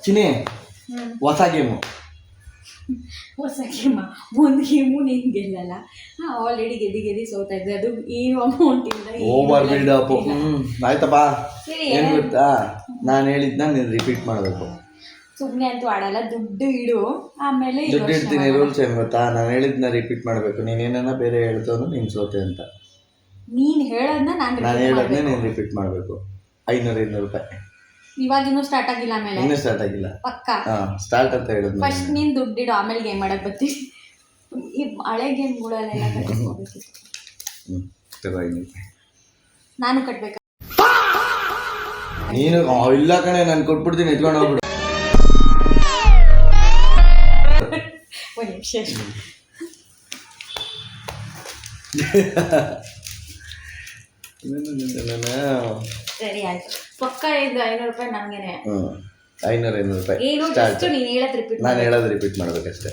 ಚಿನಿ ಹೊಸ ಗೇಮು ಒಂದು ಗೇಮು ನೀನು ಗೆಲ್ಲಲ್ಲ. ಆಲ್ರೆಡಿ ಗೆದ್ದಿ ಸೋತಾ ಇದ್ದೆ. ಅದು ಏನು ಅಮೌಂಟ್ ಇಲ್ಲ. Over buildup. ಆಯ್ತಪ್ಪ. ಏನು ಗೊತ್ತಾ, ನಾನು ಹೇಳಿದ್ನ ನೀನು ರಿಪೀಟ್ ಮಾಡಬೇಕು. ಸುಮ್ಮನೆ ಅಂತೂ ಆಡಲ್ಲ. ದುಡ್ಡು ಇಡು, ಆಮೇಲೆ ದುಡ್ಡು ಇಡ್ತೀನಿ. ರೂಲ್ಸ್ ಏನು ಗೊತ್ತಾ, ನಾನು ಹೇಳಿದ್ನ ರಿಪೀಟ್ ಮಾಡಬೇಕು. ನೀನೇನ ಬೇರೆ ಹೇಳ್ತವನು ನೀನು ಸೋತೆ ಅಂತ. ನೀನು ಹೇಳೋದನ್ನ ನಾನು ಹೇಳೋದನ್ನೇ ನೀನು ರಿಪೀಟ್ ಮಾಡಬೇಕು. 500 ರೂಪಾಯಿ. ಇವಾಗಿನ್ನೂ ಸ್ಟಾರ್ಟ್ ಆಗಿಲ್ಲ. ಆಮೇಲೆ ಇನ್ನೂ ಸ್ಟಾರ್ಟ್ ಆಗಿಲ್ಲ. ಪಕ್ಕ ಸ್ಟಾರ್ಟ್ ಅಂತ ಹೇಳಿದ್ನು. ಫಸ್ಟ್ ನೀನು ದುಡ್ಡಿಡು, ಆಮೇಲೆ ಗೇಮ್ ಮಾಡಕ್ಕೆ ಬರ್ತೀವಿ. ಈ ಹಳೆ ಗೇಮ್ಗಳೆಲ್ಲ ನಾನು ಕಟ್ಬೇಕು. ನೀನು ಇಲ್ಲ ಕಣೆ, ನಾನು ಕೊಟ್ಬಿಡ್ತೀನಿ, ಎತ್ಕೊಂಡು ಹೋಗ್ಬಿಡು. ಒಂದು ನಿಮಿಷ. ಸರಿ ಆಯ್ತು. ಪಕ್ಕ ಇದು 500 ರೂಪಾಯಿ ನಮಗೇನೆ. 500 ರೂಪಾಯಿ. ಏನು ಜಸ್ಟ್ ನೀನು ಹೇಳೋದು ರಿಪೀಟ್. ನಾನು ಹೇಳೋದು ರಿಪೀಟ್ ಮಾಡ್ಬೇಕಷ್ಟೇ.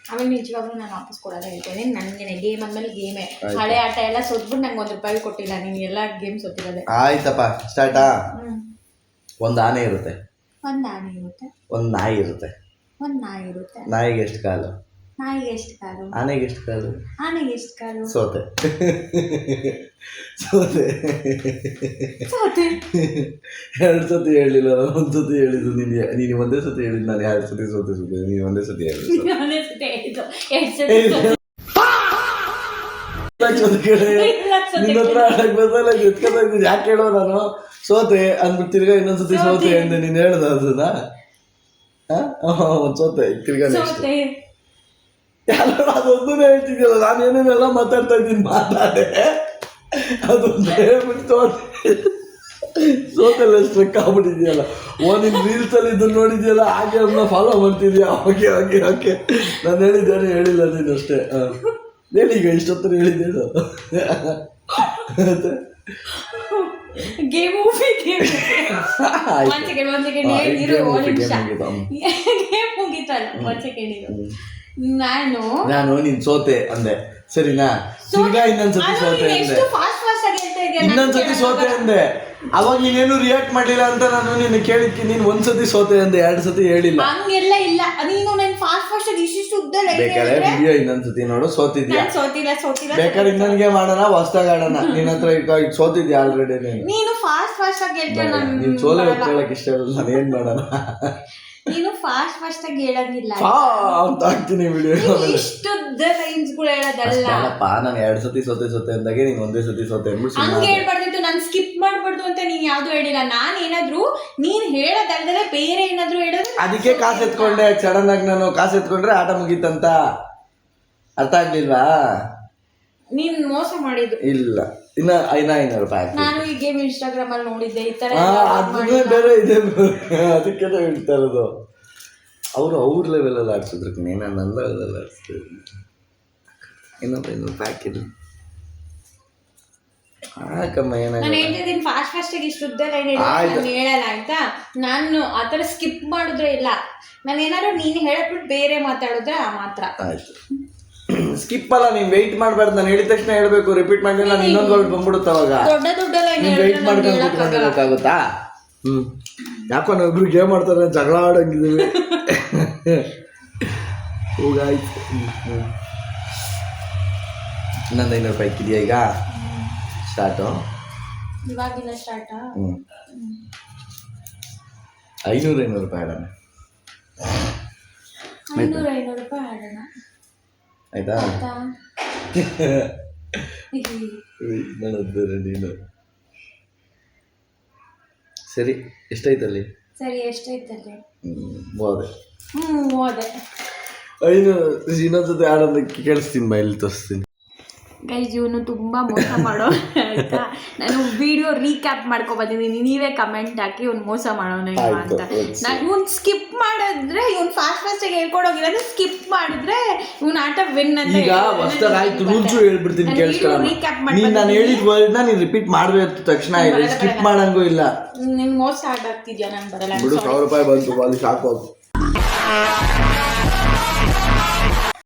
ಆಮೇಲೆ ನಿಜವಾಗ್ಲೂ ನಾನು ವಾಪಸ್ ಕೊಡೋದ ಹೇಳ್ತೇನೆ. ನನಗೆ ಗೇಮ್ ಅಂದಮೇಲೆ ಗೇಮೇ. ಹಳೆ ಆಟ ಎಲ್ಲ ಸೋತ್ಬಿಟ್ಟು ನಂಗೆ 1 ರೂಪಾಯಿ ಕೊಟ್ಟಿಲ್ಲ. ನೀನು ಎಲ್ಲ ಗೇಮ್ ಸೋತಿರೋದೆ. ಆಯ್ತಪ್ಪ, ಸ್ಟಾರ್ಟಾ. ಒಂದು ಆನೆ ಇರುತ್ತೆ. ಒಂದು ಆನೆ ಇರುತ್ತೆ. ಒಂದು ನಾಯಿ ಇರುತ್ತೆ. ಒಂದು ನಾಯಿ ಇರುತ್ತೆ. ನಾಯಿಗೆ ಎಷ್ಟು ಕಾಲು? ನಾಯಿಗೆ ಎಷ್ಟು ಕಾಲು? ಆನೆಗೆ ಎಷ್ಟು ಕಾಲು? ಆನೆಗೆ ಎಷ್ಟು ಕಾಲು? ಸೋತೆ. ಸೋತೆ. ಸೋತೆ. 2 ಸತಿ ಹೇಳಿಲ್ಲ, 1 ಸತಿ ಹೇಳಿದ್ದು. ನೀನು ಒಂದೇ ಸತಿ ಹೇಳಿದ್ದು, ನಾನು 2 ಸತಿ ಸೋತೆ. ನೀನು ಒಂದೇ ಸತಿ ಹೇಳಿದ್ದು. ನಿನ್ನ ಹತ್ರ ಆಡಕ್ ಬರ್ತಲ್ಲ, ಎತ್ಕೊತಾ ಯಾಕೆ ಹೇಳೋ ನಾನು ಸೋತೆ ಅಂದ್ಬಿಟ್ಟು ತಿರ್ಗಾ ಇನ್ನೊಂದ್ಸತಿ ಸೋತೆ ಅಂದೆ. ನೀನು ಹೇಳ್ದ ಅದನ್ನ? ಸೋತೆ ತಿರ್ಗಾ ಅದೊಂದನೇ ಹೇಳ್ತಿದ್ಯಲ್ಲ. ನಾನು ಏನೇನೆಲ್ಲ ಮಾತಾಡ್ತಾ ಇದ್ದೀನಿ, ಮಾತಾಡೆ ಅದೊಂದು ಹೇಳ್ಬಿಟ್ಟು ಸೋತೆಲ್ಲ ಸ್ಟ್ರಕ್ ಆಗ್ಬಿಟ್ಟಿದ್ಯಲ್ಲ. ನಿನ್ನ ರೀಲ್ಸಲ್ಲಿ ಇದನ್ನು ನೋಡಿದ್ಯಲ್ಲ, ಹಾಗೆ ಅದನ್ನ ಫಾಲೋ ಮಾಡ್ತಿದ್ಯಾ? Okay okay okay. ನಾನು ಹೇಳಿದ್ದೇನೆ, ಹೇಳಿಲ್ಲ ನೀನು ಅಷ್ಟೇ. ಹೇಳಿ ಈಗ, ಇಷ್ಟೊತ್ತರ ಹೇಳಿದ್ದೇಳು. ಗೇಮ್ ನಾನು ನೀನ್ ಸೋತೆ ಅಂದೆ, ಸರಿನಾ? ತಿರ್ಗಾ ಇನ್ನೊಂದ್ಸತಿ ಸೋತೆ ಅಂದೆ. ಇನ್ನೊಂದ್ಸತಿ ಸೋತೆ ಅಂದೆ. ಅವಾಗ ನೀನೇನು ರಿಯಾಕ್ಟ್ ಮಾಡಿಲ್ಲ ಅಂತ ನಾನು ನಿನ್ನ ಕೇಳಿದ್ಕೆ ನೀನು 1 ಸತಿ ಸೋತೆ ಅಂದೆ, 2 ಸತಿ ಹೇಳಿಲ್ಲ. ಹಂಗೆಲ್ಲ ಇಲ್ಲ. ನೀನು ನಾನು ಫಾಸ್ಟ್ ಫಾಸ್ಟ್ ಇಷ್ಟು ಉದ್ದ ಬೇಕಾದ್ರೆ ವಿಡಿಯೋ ಇನ್ನೊಂದ್ಸತಿ ನೋಡು. ಸೋತಿದ್ಯಾ? ಸೋತಿಲ್ಲ. ಬೇಕಾದ್ರೆ ಇನ್ನೊಂದ್ಗೆ ಮಾಡೋಣ, ಹೊಸ್ದಾಗ ಆಡೋಣ. ನಿನ್ನ ಹತ್ರ ಈಗ ಸೋತಿದ್ಯಾ ಆಲ್ರೆಡಿ. ನೀನು ಫಾಸ್ಟ್ ಆಗಿ ಹೇಳ್ತೀಯ. ನೀನು ಸೋಲೆ ಹೇಳಕ್ ಇಷ್ಟ ಇಲ್ಲ. ನಾನು ಏನ್ ಮಾಡೋಣ? ನೀನು ಫಾಸ್ಟ್ ಆಗಿ ಹೇಳಂಗಿಲ್ಲ ಅಂತ ಹಾಕ್ತೀನಿ ವಿಡಿಯೋ. ಇಷ್ಟುದ್ದ ಲೈನ್ಸ್ಗಳು ಹೇಳೋದಲ್ಲ. ನಾನು 2 ಸತಿ ಸೋತೆ ಅಂದಾಗೆ ನೀನು ಒಂದೇ ಸತಿ ಸೋತೆ ಅಂದ್ಬಿಟ್ಟು ಹಂಗೆ ಹೇಳ್ಬಾರ್ದಿತ್ತು. ನಾನು ಸ್ಕಿಪ್ ಮಾಡ್ಬಾರ್ದು ಅಂತ ನೀನ್ ಯಾವ್ದು ಹೇಳಿಲ್ಲ. ನಾನು ಏನಾದ್ರು ನೀನ್ ಹೇಳೋದಲ್ದಲೆ ಬೇರೆ ಏನಾದ್ರು ಹೇಳಿದ್ರೆ ಅದಕ್ಕೆ ಕಾಸು ಎತ್ಕೊಂಡೆ. ಸಡನ್ ಆಗಿ ನಾನು ಕಾಸು ಎತ್ಕೊಂಡ್ರೆ ಆಟ ಮುಗೀತಂತ. ಅರ್ಥ ಆಗ್ಲಿಲ್ವಾ? ನೀನ್ ಮೋಸ ಮಾಡಿದ್ದು. ಇಲ್ಲ, ಇನ್ನ 500 ರೂಪಾಯಿ. ನಾನು ಈ ಗೇಮ್ ಇನ್ಸ್ಟಾಗ್ರಾಮ್ ಅಲ್ಲಿ ನೋಡಿದ್ದೆ. ಈ ತರ ಅದನ್ನೇ ಬೇರೆ ಇದೆ, ಅದಕ್ಕೆ ಹೇಳ್ತಾ ಇರೋದು. ಅವ್ರ ಲೆವೆಲಲ್ಲಿ ಆಡ್ಸಿದ್ರು ಕಣೆ, ನಾನು ನನ್ನ ಲೆವೆಲಲ್ಲಿ ಆಡಿಸ್ತೀನಿ. ಇನ್ನೊಂದು 500 ರೂಪಾಯಿ ಹಾಕಿದ್ರು ಹಾಕಮ್ಮ. ನಾನು ಹೇಳ್ತಿದ್ದೀನಿ ಫಾಸ್ಟ್ ಆಗಿ ಇಷ್ಟುದ್ದ ಲೈನ್ ಹೇಳಲ್ಲ ಆಯ್ತಾ. ನಾನು ಆತರ ಸ್ಕಿಪ್ ಮಾಡಿದ್ರೆ ಇಲ್ಲ. ನಾನು ಏನಾದ್ರು ನೀನು ಹೇಳಬಿಟ್ಟು ಬೇರೆ ಮಾತಾಡಿದ್ರೆ ಮಾತ್ರ ಆಯ್ತು. ಸ್ಕಿಪ್ ಅಲ್ಲ, ನೀನ್ ವೆಯ್ಟ್ ಮಾಡ್ಬಾರ್ದು. ನಾನು ಹೇಳಿದ ತಕ್ಷಣ ಹೇಳ್ಬೇಕು. ರಿಪೀಟ್ ಮಾಡಿದ್ರೆ ನಾನು ಇನ್ನೊಂದು ವರ್ಡ್ ಬಂದ್ಬಿಡುತ್ತೆ. ಅವಾಗ ದೊಡ್ಡ ನೀನ್ ವೆಯ್ಟ್ ಮಾಡ್ಕೊಂಡು ಕೂತ್ಕೊಂಡಿರ್ಬೇಕಾಗುತ್ತಾ? ಯಾಕೋ ನಾವಿಬ್ರು ಗೇಮ್ ಮಾಡ್ತಾರೆ, ಜಗಳ ಆಡಂಗಿದ್ದೀವಿ. ಹೋಗಾಯ್ತು. ಇನ್ನೊಂದು 500 ರೂಪಾಯಿ ಇಕ್ಕಿದ್ಯಾ ಈಗ? ಸ್ಟಾರ್ಟು ಇವಾಗಿನ ಸ್ಟಾರ್ಟಾ? 500 ರೂಪಾಯಿ ಆಡೋಣ. 500 ರೂಪಾಯಿ ಆಡೋಣ ಆಯ್ತಾ? ನೀನು ಸರಿ. ಎಷ್ಟೈತಲ್ಲಿ? ಸರಿ, ಎಷ್ಟೈತಲ್ಲಿ? ಹೋದೆ. ಹೋದೆ. 500 ಇನ್ನೊಂದ್ಸತಿ ಆಡೋದಕ್ಕೆ ಕೇಳಿಸ್ತೀನಿ, ಬೈಲಿ ತೋರಿಸ್ತೀನಿ. ಗೈಸ್, ಇವನು ತುಂಬ ಮೋಸ ಮಾಡೋ ಆಯ್ತಾ. ನಾನು ವಿಡಿಯೋ ರೀಕ್ಯಾಪ್ ಮಾಡ್ಕೊಬಂದಿದ್ದೀನಿ. ನೀವೇ ಕಮೆಂಟ್ ಹಾಕಿ ಇವ್ನು ಮೋಸ ಮಾಡೋಣ ಅಂತ. ನಾನು ಇವ್ನು ಸ್ಕಿಪ್ ಮಾಡಿದ್ರೆ, ಇವ್ನು ಫಾಸ್ಟ್ ಆಗಿ ಹೇಳ್ಕೊಡೋಗಿಲ್ಲ. ಸ್ಕಿಪ್ ಮಾಡಿದ್ರೆ ಇವ್ನು ಆಟ ವಿನ್ ಅಂತ. ಈಗ ಹೊಸದಾಗಿ ಆಯ್ತು, ರೂಲ್ಸು ಹೇಳ್ಬಿಡ್ತೀನಿ ಕೇಳಿಸ್ಕೊಳ್ಳ. ನೀನು ನಾನು ಹೇಳಿದ ವರ್ಡ್ನ ನೀನು ರಿಪೀಟ್ ಮಾಡಬೇಕು ತಕ್ಷಣ. ಸ್ಕಿಪ್ ಮಾಡಂಗೂ ಇಲ್ಲ. ನಿನ್ ಮೋಸ ಆಡಾಗ್ತಿದ್ಯಾ? ನಾನು ಬರಲ್ಲ. ಬಿಡು, 1000 ರೂಪಾಯಿ ಬಂತು, ಅಲ್ಲಿ ಸಾಕು.